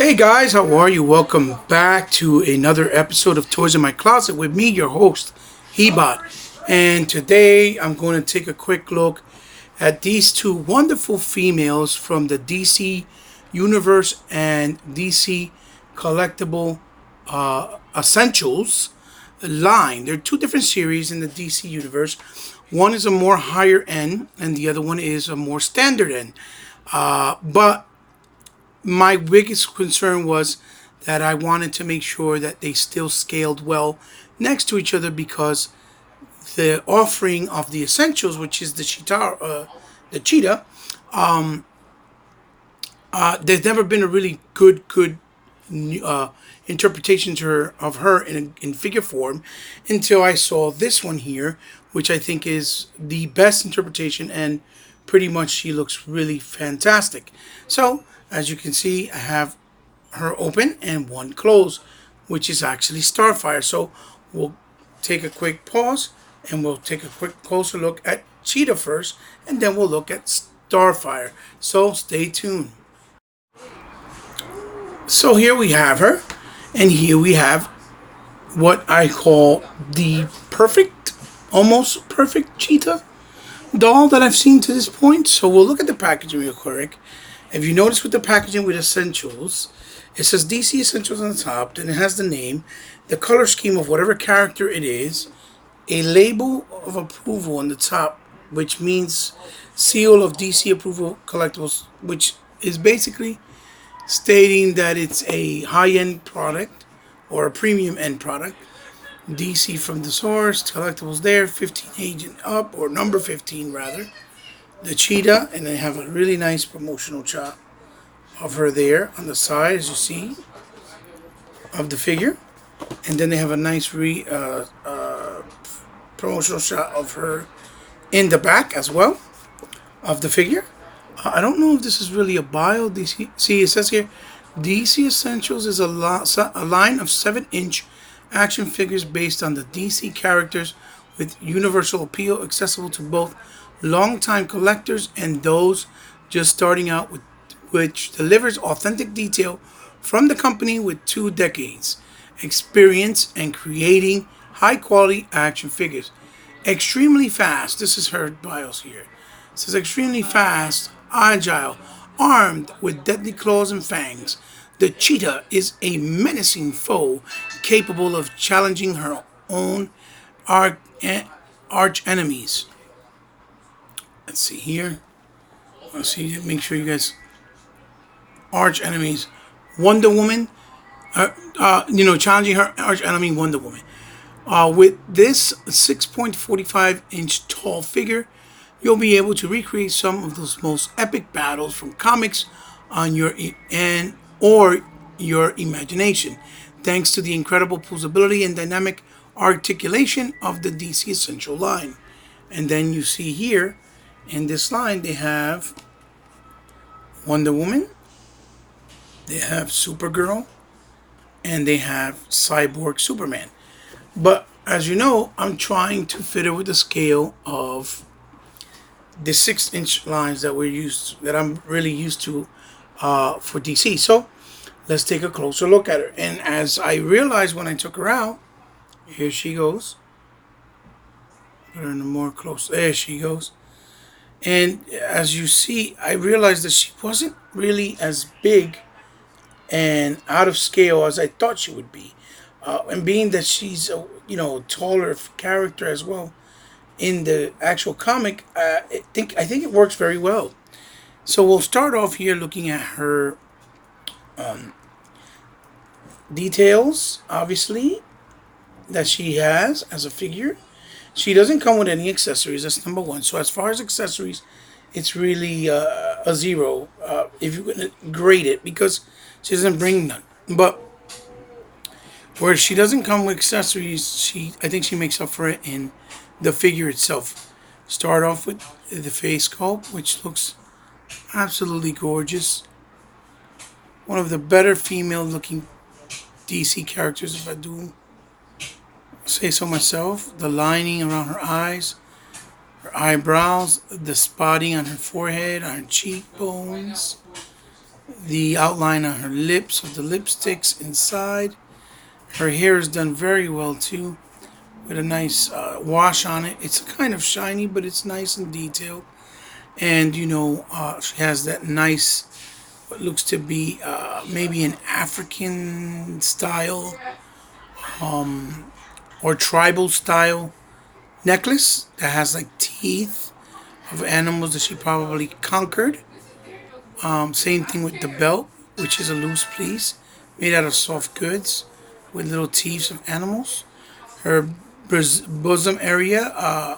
Hey guys, how are you? Welcome back to another episode of Toys in My Closet with me, your host, Hebot. And today I'm going to take a quick look at these two wonderful females from the DC Universe and DC Collectible Essentials line. There are two different series in the DC Universe. One is a more higher end, and the other one is a more standard end. But my biggest concern was that I wanted to make sure that they still scaled well next to each other because the offering of the essentials, which is the Cheetah, there's never been a really good interpretation of her in figure form until I saw this one here, which I think is the best interpretation, and pretty much she looks really fantastic. So as you can see, I have her open and one closed, which is actually Starfire. So we'll take a quick pause and we'll take a quick closer look at Cheetah first, and then we'll look at Starfire. So stay tuned. So here we have her, and here we have what I call the perfect, almost perfect Cheetah doll that I've seen to this point. So we'll look at the packaging real quick. If you notice with the packaging with Essentials, it says DC Essentials on the top, then it has the name, the color scheme of whatever character it is, a label of approval on the top, which means seal of DC Approval Collectibles, which is basically stating that it's a high-end product or a premium end product. DC from the source, collectibles there, 15 agent up, or number 15 rather. The Cheetah, and they have a really nice promotional shot of her there on the side, as you see, of the figure. And then they have a nice promotional shot of her in the back as well of the figure. I don't know if this is really a bio. DC, see, it says here, DC Essentials is a line of 7-inch action figures based on the DC characters with universal appeal, accessible to both longtime collectors and those just starting out, which delivers authentic detail from the company with 2 decades experience and creating high quality action figures. Extremely fast. This is her bios here. It says extremely fast, agile, armed with deadly claws and fangs. The Cheetah is a menacing foe capable of challenging her own arch enemies. Let's see here. Let's see. Make sure you guys. Arch enemies. Wonder Woman. Challenging her arch enemy, Wonder Woman. With this 6.45-inch tall figure, you'll be able to recreate some of those most epic battles from comics on your your imagination, thanks to the incredible posability and dynamic articulation of the DC Essential line. And then you see here, in this line, they have Wonder Woman, they have Supergirl, and they have Cyborg Superman. But as you know, I'm trying to fit it with the scale of the 6-inch lines that I'm really used to for DC. So let's take a closer look at her. And as I realized when I took her out, here she goes. Put her in a more close. There she goes. And as you see, I realized that she wasn't really as big and out of scale as I thought she would be. And being that she's a taller character as well in the actual comic, I think it works very well. So we'll start off here looking at her details, obviously, that she has as a figure. She doesn't come with any accessories. That's number one. So as far as accessories, it's really a 0 if you're going to grade it, because she doesn't bring none. But where she doesn't come with accessories, I think she makes up for it in the figure itself. Start off with the face sculpt, which looks absolutely gorgeous. One of the better female looking DC characters, if I do say so myself. The lining around her eyes, her eyebrows, the spotting on her forehead, on her cheekbones. the outline on her lips of the lipsticks inside. Her hair is done very well too, with a nice wash on it. It's kind of shiny, but it's nice and detailed. And she has that nice, what looks to be maybe an African style or tribal style necklace that has like teeth of animals that she probably conquered. Same thing with the belt, which is a loose piece made out of soft goods with little teeth of animals. Her bosom area,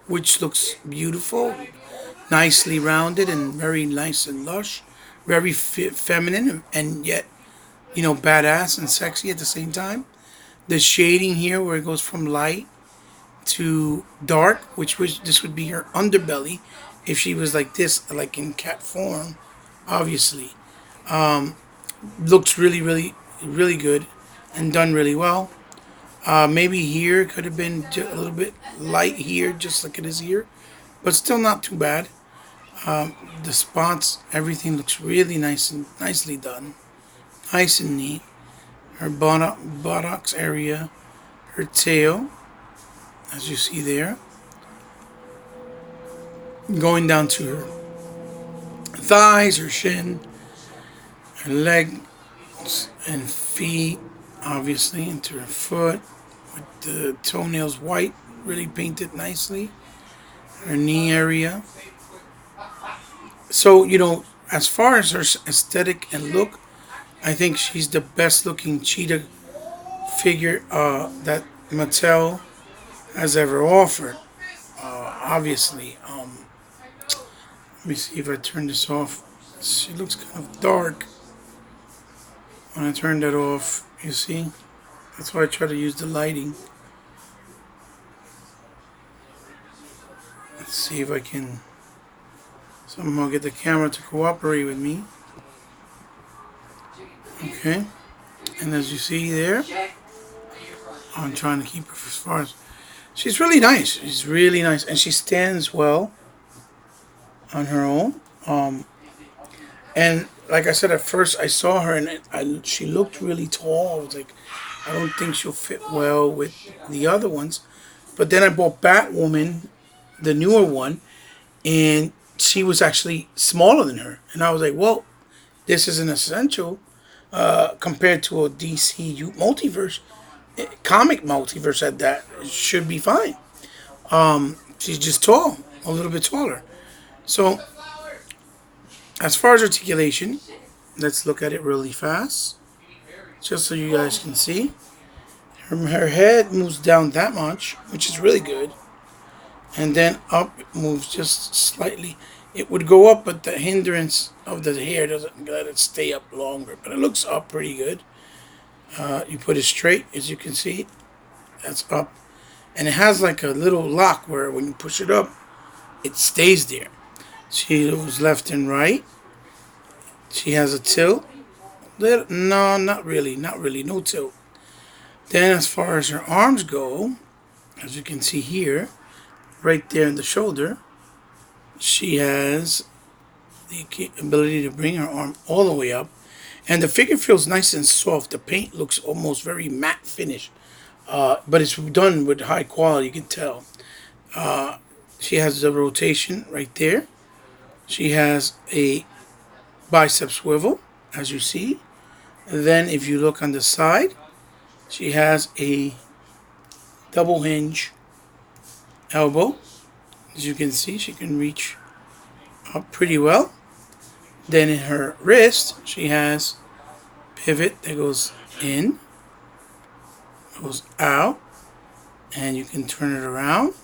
which looks beautiful, nicely rounded and very nice and lush, very feminine and yet, badass and sexy at the same time. The shading here, where it goes from light to dark, which this would be her underbelly if she was like this, like in cat form, obviously. Looks really, really, really good and done really well. Maybe here could have been a little bit light here, just like it is here, but still not too bad. The spots, everything looks really nice and nicely done, nice and neat. Her buttocks area, her tail, as you see there, going down to her thighs, her shin, her legs and feet, obviously, into her foot, with the toenails white, really painted nicely. Her knee area. So, as far as her aesthetic and look, I think she's the best looking cheetah figure that Mattel has ever offered. Obviously, let me see if I turn this off. She looks kind of dark. When I turn that off, you see? That's why I try to use the lighting. Let's see if I can somehow get the camera to cooperate with me. Okay. And as you see there, I'm trying to keep her as far as... She's really nice. She's really nice. And she stands well on her own. And like I said, at first I saw her and she looked really tall. I was like, I don't think she'll fit well with the other ones. But then I bought Batwoman, the newer one, and she was actually smaller than her. And I was like, well, this is an essential compared to a DC multiverse, comic multiverse at that. It should be fine. She's just tall, a little bit taller. So, as far as articulation, let's look at it really fast, just so you guys can see. Her head moves down that much, which is really good. And then up, it moves just slightly. It would go up, but the hindrance of the hair doesn't let it stay up longer. But it looks up pretty good. You put it straight, as you can see. That's up. And it has like a little lock where when you push it up, it stays there. She goes left and right. She has a tilt. No, not really. No tilt. Then as far as her arms go, as you can see here, right there in the shoulder, she has the ability to bring her arm all the way up. And the figure feels nice and soft. The paint looks almost very matte finish. But it's done with high quality, you can tell. She has the rotation right there. She has a bicep swivel, as you see. And then if you look on the side, she has a double hinge elbow. As you can see, she can reach up pretty well. Then in her wrist, she has pivot that goes in, goes out, and you can turn it around.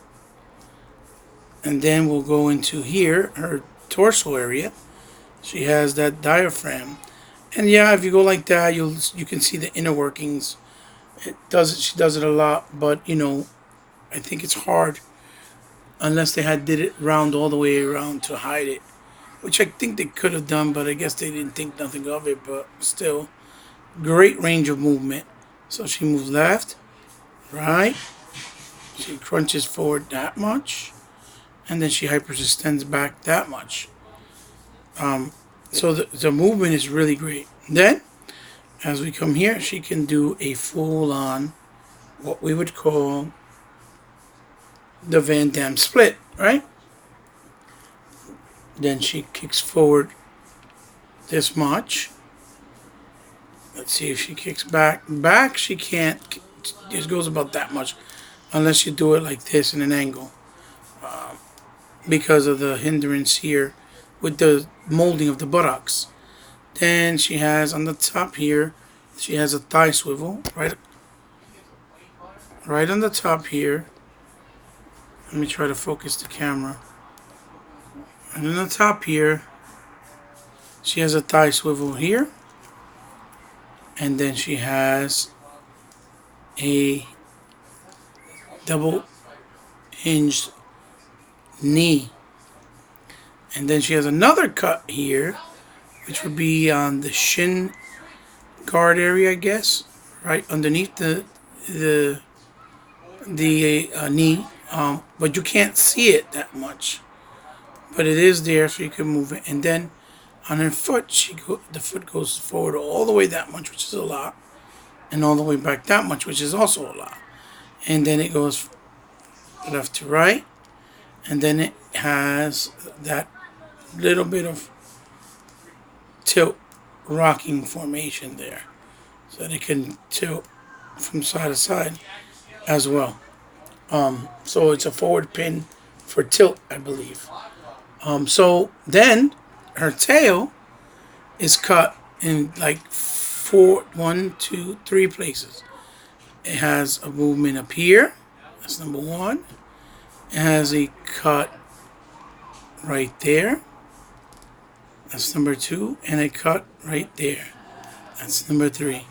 And then we'll go into here, her torso area. She has that diaphragm. And yeah, if you go like that, you can see the inner workings. She does it a lot, but I think it's hard unless they did it round all the way around to hide it, which I think they could have done, but I guess they didn't think nothing of it. But still, great range of movement. So she moves left, right, she crunches forward that much, and then she hyperextends back that much. So the movement is really great. Then, as we come here, she can do a full-on, what we would call the Van Damme split, right? Then she kicks forward this much. Let's see if she kicks back. Back, she can't. It goes about that much, unless you do it like this in an angle, because of the hindrance here with the molding of the buttocks. Then she has on the top here, she has a thigh swivel right on the top here. Let me try to focus the camera. And on the top here, she has a thigh swivel here. And then she has a double hinged knee. And then she has another cut here, which would be on the shin guard area, I guess, right underneath the knee. But you can't see it that much. But it is there, so you can move it. And then on her foot, the foot goes forward all the way that much, which is a lot, and all the way back that much, which is also a lot. And then it goes left to right, and then it has that little bit of tilt rocking formation there, so that it can tilt from side to side as well. So it's a forward pin for tilt, I believe. So then her tail is cut in like 1, 2, 3 places. It has a movement up here. That's number 1. It has a cut right there. That's number 2. And a cut right there. That's number 3.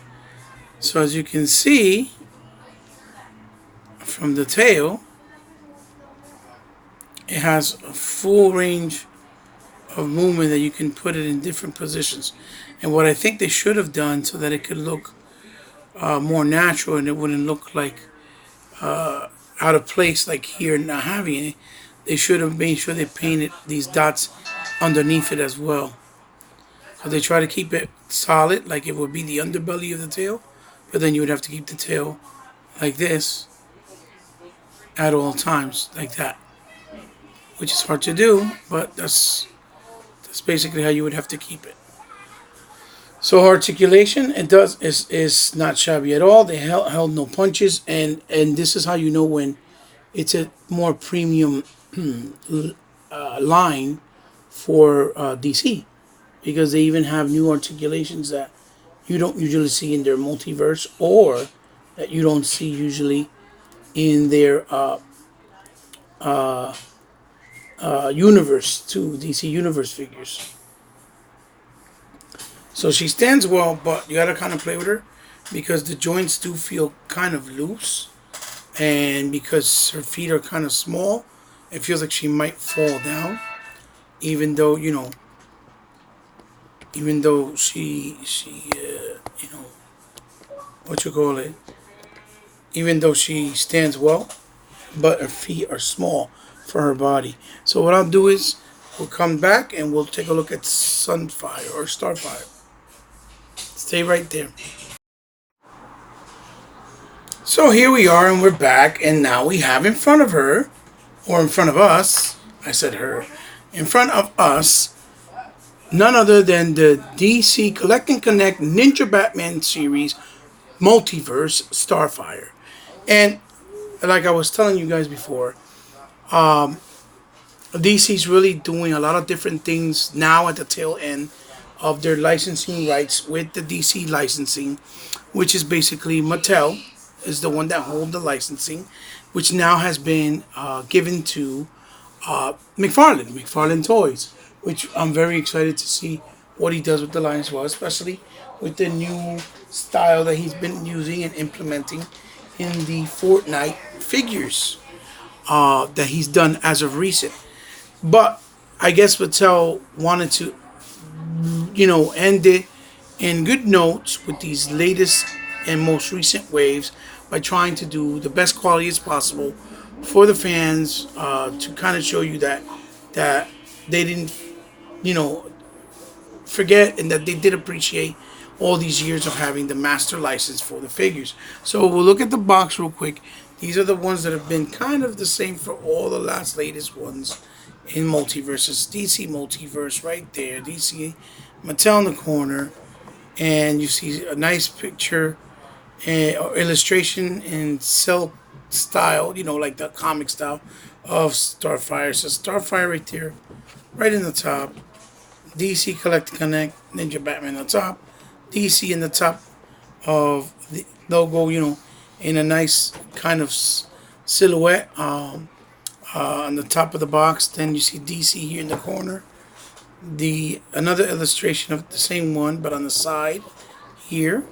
So as you can see from the tail, it has a full range of movement that you can put it in different positions. And what I think they should have done, so that it could look more natural and it wouldn't look like out of place, like here not having it, they should have made sure they painted these dots underneath it as well. So they try to keep it solid, like it would be the underbelly of the tail, but then you would have to keep the tail like this at all times, like that, which is hard to do, but that's basically how you would have to keep it. So articulation, is not shabby at all. They held no punches, and this is how you know when it's a more premium line for DC, because they even have new articulations that you don't usually see in their multiverse, or that you don't see usually in their universe too, DC universe figures. So she stands well, but you gotta kind of play with her, because the joints do feel kind of loose, and because her feet are kind of small, it feels like she might fall down, even though she what you call it, even though she stands well, but her feet are small for her body. So what I'll do is we'll come back and we'll take a look at Sunfire or Starfire. Stay right there. So here we are, and we're back, and now we have in front of her, or in front of us, I said her, in front of us, none other than the DC Collect and Connect Ninja Batman series Multiverse Starfire. And like I was telling you guys before, DC's really doing a lot of different things now at the tail end of their licensing rights with the DC licensing, which is basically Mattel is the one that holds the licensing, which now has been given to McFarlane Toys, which I'm very excited to see what he does with the line as well, especially with the new style that he's been using and implementing in the Fortnite figures that he's done as of recent. But I guess Mattel wanted to, end it in good notes with these latest and most recent waves by trying to do the best quality as possible for the fans, to kind of show you that they didn't, you know, forget and that they did appreciate all these years of having the master license for the figures. So we'll look at the box real quick. These are the ones that have been kind of the same for all the latest ones in Multiverses. DC Multiverse right there. DC Mattel in the corner. And you see a nice picture or illustration in silk style, like the comic style of Starfire. So Starfire right there, right in the top. DC Collect Connect, Ninja Batman on the top. DC in the top of the logo, in a nice kind of silhouette on the top of the box. Then you see DC here in the corner. Another illustration of the same one, but on the side here.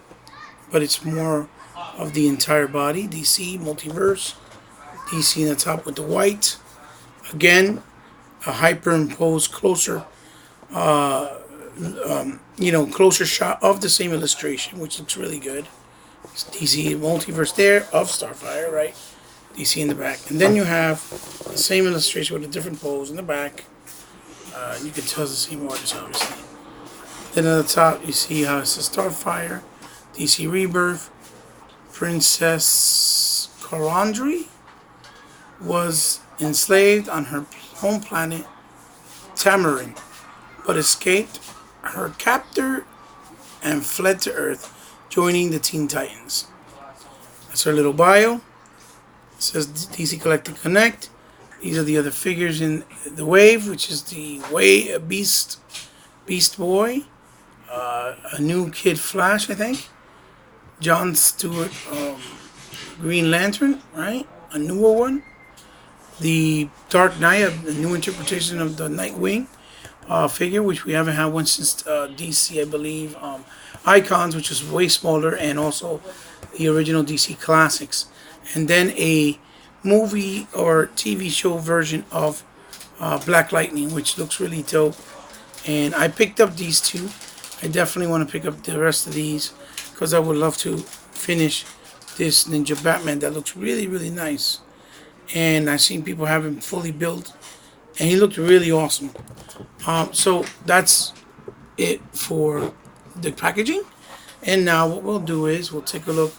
But it's more of the entire body. DC Multiverse. DC in the top with the white. Again, a hyperimposed closer closer shot of the same illustration, which looks really good. It's DC Multiverse there of Starfire, right? DC in the back. And then you have the same illustration with a different pose in the back. You can tell it's the same artist, obviously. Then at the top, you see how it says Starfire, DC Rebirth. Princess Corandri was enslaved on her home planet, Tamarin, but escaped her captor and fled to Earth, joining the Teen Titans. That's her little bio. It says DC Collected Connect. These are the other figures in the wave, which is the Beast Boy, a new Kid Flash, I think. John Stewart, Green Lantern, right? A newer one. The Dark Knight, a new interpretation of the Nightwing figure, which we haven't had one since DC, I believe. Icons, which is way smaller, and also the original DC Classics. And then a movie or TV show version of Black Lightning, which looks really dope. And I picked up these two. I definitely want to pick up the rest of these because I would love to finish this Ninja Batman that looks really, really nice. And I've seen people have him fully built, and he looked really awesome. So that's it for the packaging. And now what we'll do is we'll take a look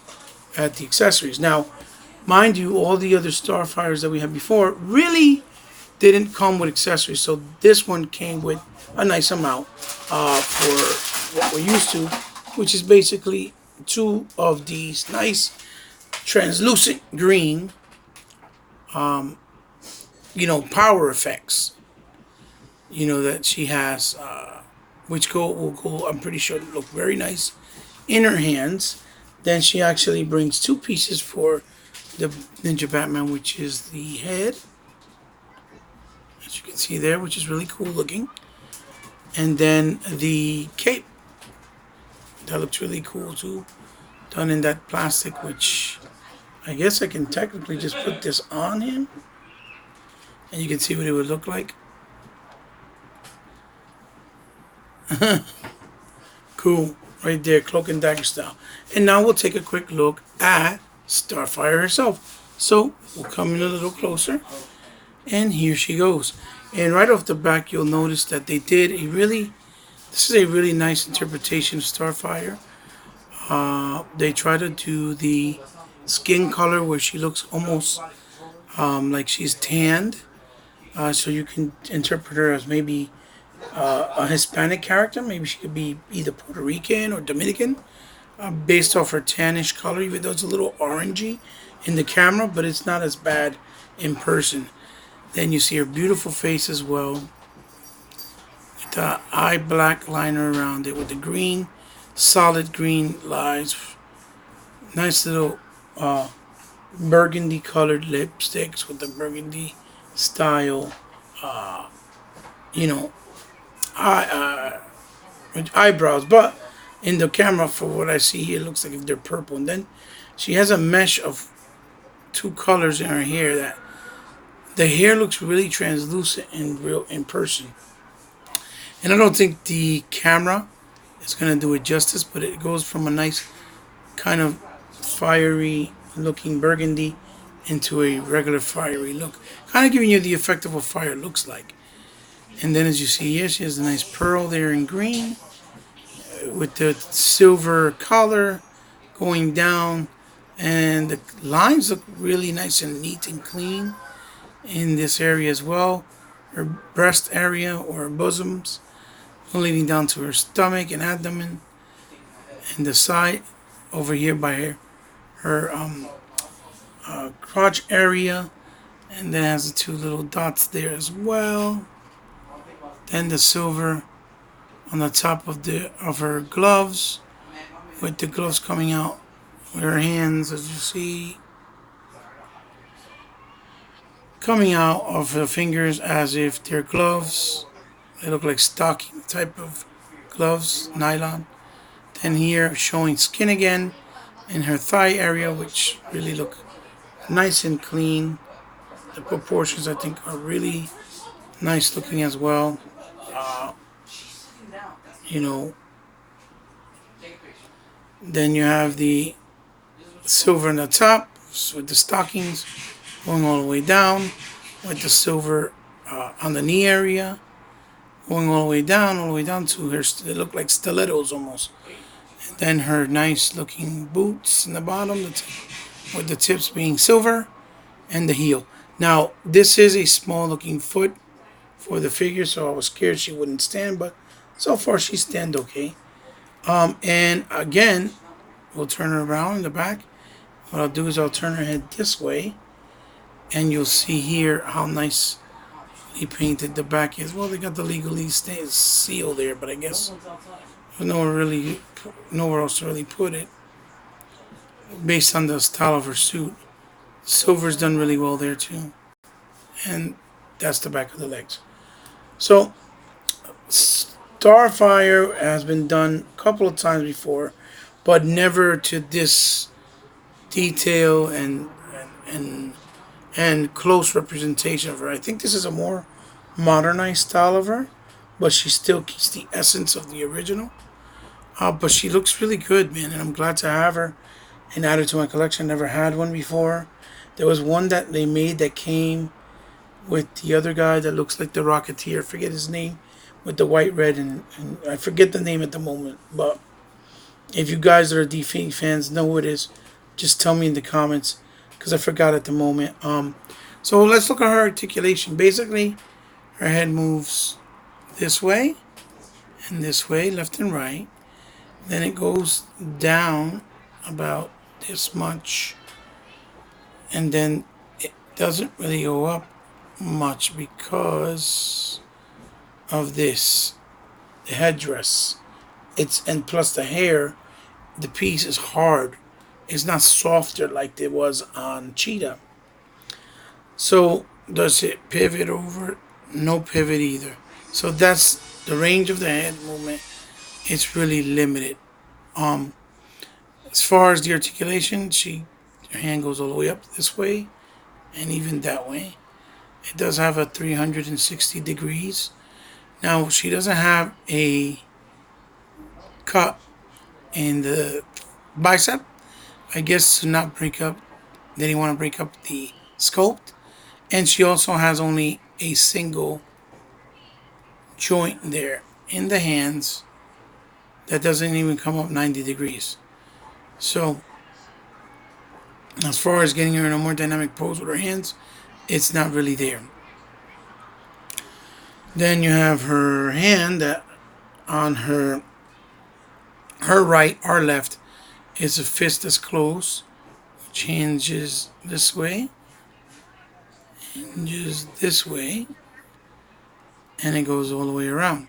at the accessories. Now, mind you, all the other Starfires that we had before really didn't come with accessories. So this one came with a nice amount for what we're used to, which is basically two of these nice translucent green power effects that she has, which will go, I'm pretty sure, look very nice in her hands. Then she actually brings two pieces for the Ninja Batman, which is the head, as you can see there, which is really cool looking, and then the cape that looks really cool too, done in that plastic, which I guess I can technically just put this on him and you can see what it would look like. Cool, right there, cloak and dagger style. And now we'll take a quick look at Starfire herself. So we'll come in a little closer, and here she goes. And right off the back, you'll notice that they did this is a really nice interpretation of Starfire. They try to do the skin color where she looks almost like she's tanned. So you can interpret her as maybe a Hispanic character. Maybe she could be either Puerto Rican or Dominican, based off her tannish color, even though it's a little orangey in the camera, but it's not as bad in person. Then you see her beautiful face as well, with the eye black liner around it with the green, solid green lines. Nice little burgundy colored lipsticks with the burgundy style, eyebrows. But in the camera, for what I see here, it looks like if they're purple. And then she has a mesh of two colors in her hair that the hair looks really translucent in person. And I don't think the camera is going to do it justice, but it goes from a nice kind of fiery looking burgundy into a regular fiery look, kind of giving you the effect of what fire looks like. And then as you see here, she has a nice pearl there in green with the silver collar going down. And the lines look really nice and neat and clean in this area as well. Her breast area or her bosoms, leading down to her stomach and abdomen. And the side over here by her crotch area. And then has the two little dots there as well. Then the silver on the top of her gloves, with the gloves coming out with her hands, as you see, coming out of her fingers as if they're gloves. They look like stocking type of gloves, nylon. Then here showing skin again in her thigh area, which really look nice and clean. The proportions I think are really nice looking as well. You know, then you have the silver on the top with the stockings going all the way down, with the silver on the knee area going all the way down to her. They look like stilettos almost. And then her nice looking boots in the bottom, with the tips being silver, and the heel. Now this is a small looking foot for the figure, so I was scared she wouldn't stand, but so far she stand okay. And again, we'll turn her around in the back. What I'll do is I'll turn her head this way, and you'll see here how nice he painted the back is. Well, they got the legally seal there, but I guess there's nowhere else to really put it based on the style of her suit. Silver's done really well there too, and that's the back of the legs. So Starfire has been done a couple of times before, but never to this detail and close representation of her. I think this is a more modernized style of her, but she still keeps the essence of the original. But she looks really good, man, and I'm glad to have her and add her to my collection. Never had one before. There was one that they made that came with the other guy that looks like the Rocketeer. I forget his name, with the white, red, and I forget the name at the moment. But if you guys that are DC fans know who it is, just tell me in the comments, because I forgot at the moment. So let's look at her articulation. Basically, her head moves this way and this way, left and right. Then it goes down about this much, and then it doesn't really go up much because of this, the headdress. And plus the hair, the piece is hard. It's not softer like it was on Cheetah. So does it pivot over? No pivot either. So that's the range of the head movement. It's really limited. As far as the articulation, her hand goes all the way up this way and even that way. It does have a 360 degrees. Now she doesn't have a cut in the bicep. I guess to not break up, they didn't want to break up the sculpt. And she also has only a single joint there in the hands that doesn't even come up 90 degrees. So as far as getting her in a more dynamic pose with her hands, it's not really there. Then you have her hand that on her right or left is a fist that's closed, which hinges this way, hinges this way, and it goes all the way around.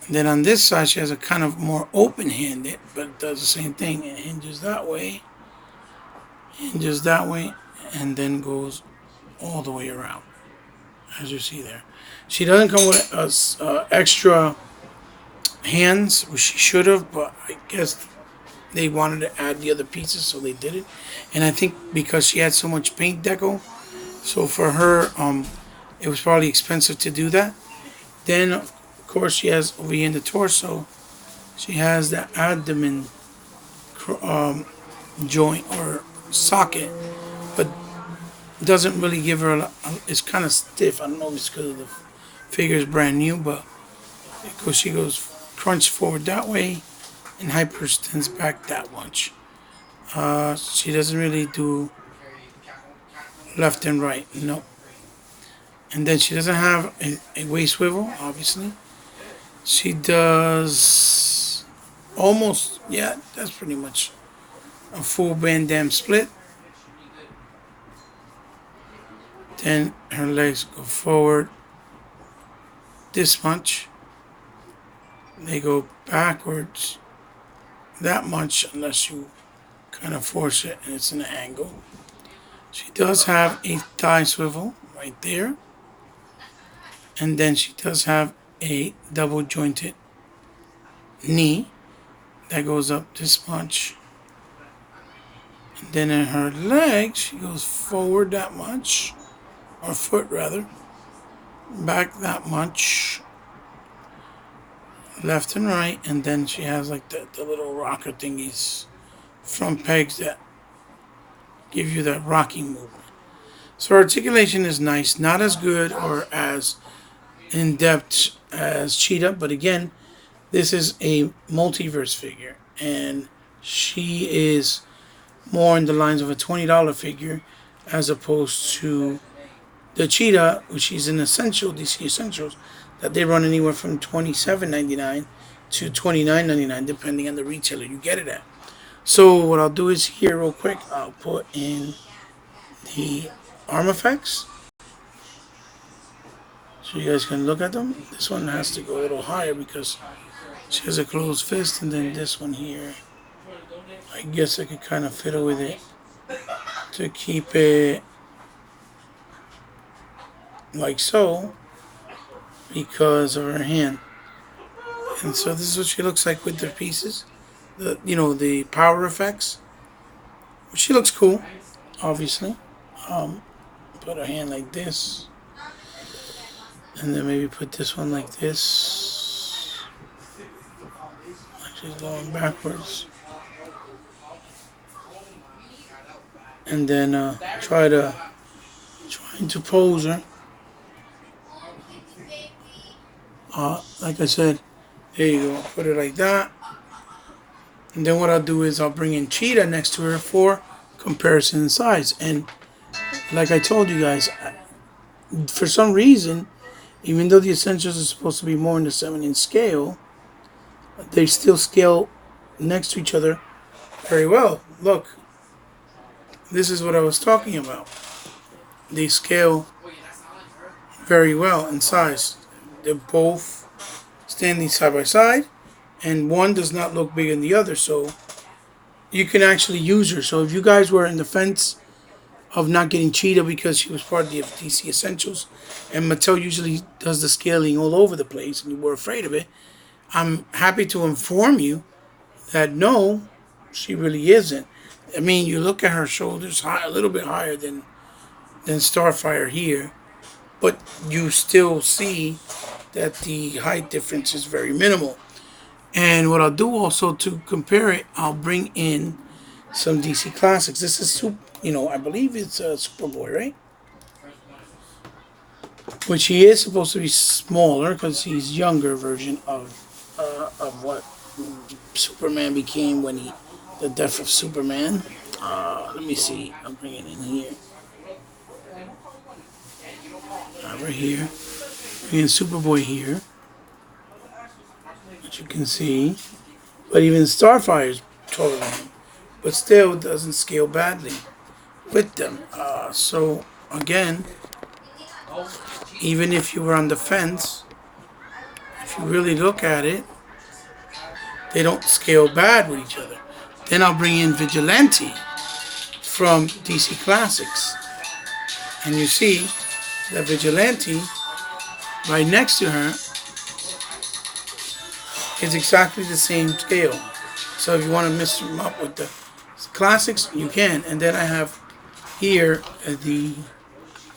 And then on this side, she has a kind of more open-handed, but it does the same thing. It hinges that way, and then goes all the way around, as you see there. She doesn't come with extra hands, which she should have, but I guess they wanted to add the other pieces, so they did it. And I think because she had so much paint deco, so for her, it was probably expensive to do that. Then, of course, she has over here in the torso, she has the abdomen joint or socket, but doesn't really give her it's kind of stiff. I don't know if it's because of the figure is brand new, but she goes crunch forward that way and hyper extends back that much. She doesn't really do left and right, no. And then she doesn't have a waist swivel, obviously. She does almost, yeah, that's pretty much a full Van Damme split. Then her legs go forward this much. They go backwards that much unless you kind of force it and it's an angle. She does have a thigh swivel right there. And then she does have a double jointed knee that goes up this much. And then in her leg, she goes forward that much, or foot rather, back that much, left and right, and then she has like the little rocker thingies, front pegs that give you that rocking movement. So her articulation is nice, not as good or as in depth as Cheetah, but again, this is a multiverse figure, and she is more in the lines of a $20 figure as opposed to the Cheetah, which is an essential DC Essentials that they run anywhere from $27.99 to $29.99 depending on the retailer you get it at. So what I'll do is here real quick, I'll put in the arm effects so you guys can look at them. This one has to go a little higher because she has a closed fist, and then this one here, I guess I could kind of fiddle with it to keep it like so because of her hand. And so this is what she looks like with the pieces, the power effects. She looks cool, obviously. Put her hand like this, and then maybe put this one like this, like she's going backwards. And then trying to pose her. Like I said, there you go. Put it like that. And then what I'll do is I'll bring in Cheetah next to her for comparison in size. And like I told you guys, for some reason, even though the Essentials are supposed to be more in the 7-inch scale, they still scale next to each other very well. Look, this is what I was talking about. They scale very well in size. They're both standing side by side, and one does not look bigger than the other, so you can actually use her. So if you guys were in the fence of not getting Cheetah because she was part of the DC Essentials, and Mattel usually does the scaling all over the place, and you were afraid of it, I'm happy to inform you that no, she really isn't. I mean, you look at her shoulders high, a little bit higher than Starfire here, but you still see that the height difference is very minimal. And what I'll do also to compare it, I'll bring in some DC Classics. This is, I believe it's Superboy, right? Which he is supposed to be smaller because he's younger version of what Superman became when the death of Superman. Let me see. I'll bring it in here. Right here. Bring in Superboy here. As you can see. But even Starfire is taller than him. But still doesn't scale badly with them. So, again, even if you were on the fence, if you really look at it, they don't scale bad with each other. Then I'll bring in Vigilante from DC Classics. And you see that Vigilante right next to her is exactly the same scale. So if you want to mix them up with the Classics, you can. And then I have here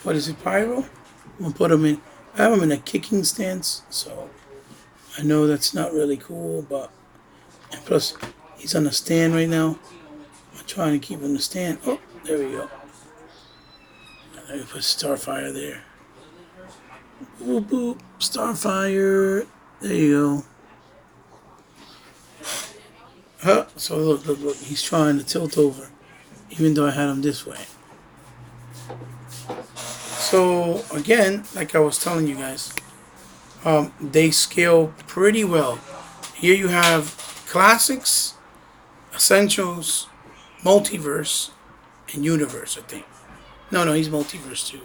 what is it, Pyro? I'm going to put him in, I have him in a kicking stance, so I know that's not really cool, but, and plus, he's on a stand right now. I'm trying to keep him in the stand. Oh, there we go. Let me put Starfire there. Boop, boop. Starfire. There you go. Huh? So look, look, look. He's trying to tilt over, even though I had him this way. So again, like I was telling you guys, they scale pretty well. Here you have classics, essentials, multiverse, and universe. I think. No, he's multiverse too.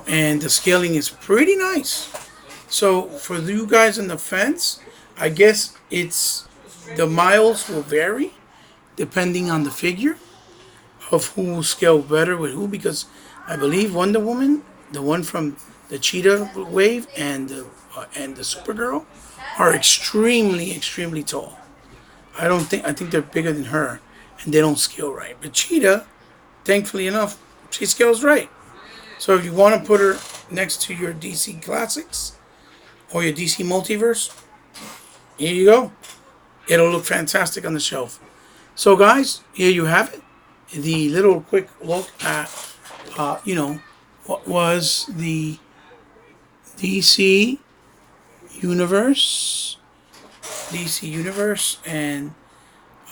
And the scaling is pretty nice. So for you guys on the fence, I guess it's the miles will vary depending on the figure of who will scale better with who. Because I believe Wonder Woman, the one from the Cheetah wave, and the Supergirl, are extremely tall. I think they're bigger than her, and they don't scale right. But Cheetah, thankfully enough, she scales right. So if you want to put her next to your DC Classics or your DC Multiverse, here you go. It'll look fantastic on the shelf. So guys, here you have it. The little quick look at, what was the DC Universe, and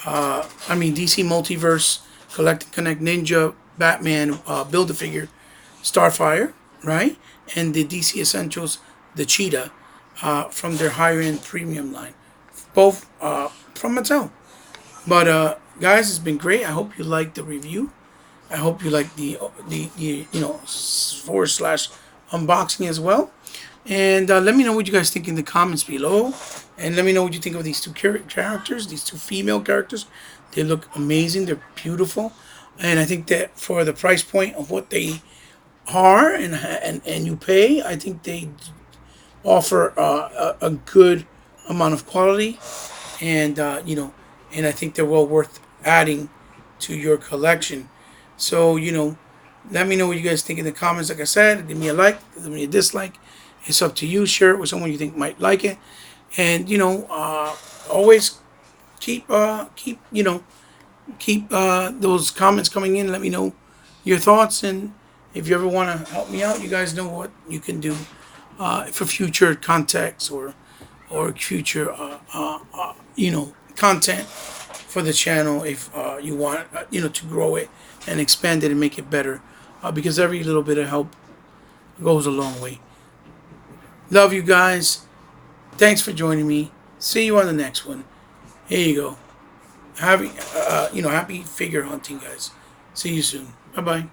DC Multiverse, Collect and Connect Ninja, Batman, Build-A-Figure, Starfire, right? And the DC Essentials, the Cheetah, from their higher end premium line, both from Mattel. But guys, it's been great. I hope you liked the review. I hope you like the forward slash unboxing as well. And let me know what you guys think in the comments below. And let me know what you think of these two characters, these two female characters. They look amazing. They're beautiful. And I think that for the price point of what they are and you pay, I think they offer a good amount of quality. And, and I think they're well worth adding to your collection. So, let me know what you guys think in the comments. Like I said, give me a like, give me a dislike. It's up to you. Share it with someone you think might like it. And, always keep those comments coming in. Let me know your thoughts. And if you ever want to help me out, you guys know what you can do for future contacts or future, content for the channel if you want, to grow it and expand it and make it better. Because every little bit of help goes a long way. Love you guys. Thanks for joining me. See you on the next one. Here you go. Happy figure hunting, guys. See you soon. Bye-bye.